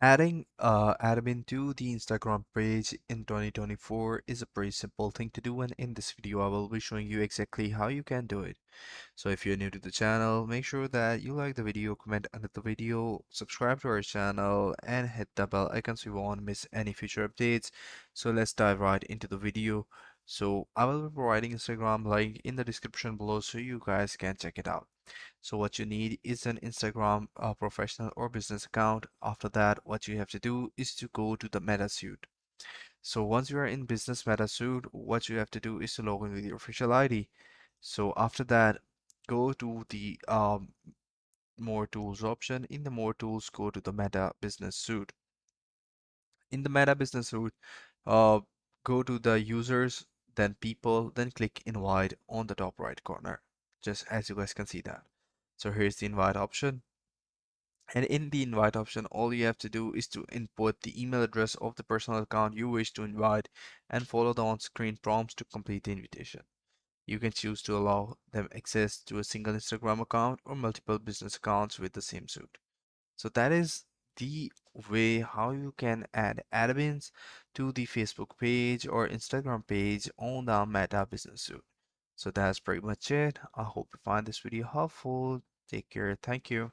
Adding admin to the Instagram page in 2024 is a pretty simple thing to do, and in this video I will be showing you exactly how you can do it. So if you're new to the channel, make sure that you like the video, comment under the video, subscribe to our channel, and hit the bell icon so you won't miss any future updates. So let's dive right into the video. So I will be providing Instagram link in the description below so you guys can check it out. So what you need is an Instagram professional or business account. After that, what you have to do is to go to the Meta Suite. So once you are in Business Meta Suite, what you have to do is to log in with your official ID. So after that, go to the More Tools option. In the More Tools, go to the Meta Business Suite. In the Meta Business Suite, uh, go to the Users, then People, then click Invite on the top right corner, just as you guys can see that. So here's the invite option. And in the invite option, all you have to do is to input the email address of the personal account you wish to invite and follow the on-screen prompts to complete the invitation. You can choose to allow them access to a single Instagram account or multiple business accounts with the same suite. So that is the way how you can add admins to the Facebook page or Instagram page on the Meta Business Suite. So that's pretty much it. I hope you find this video helpful. Take care. Thank you.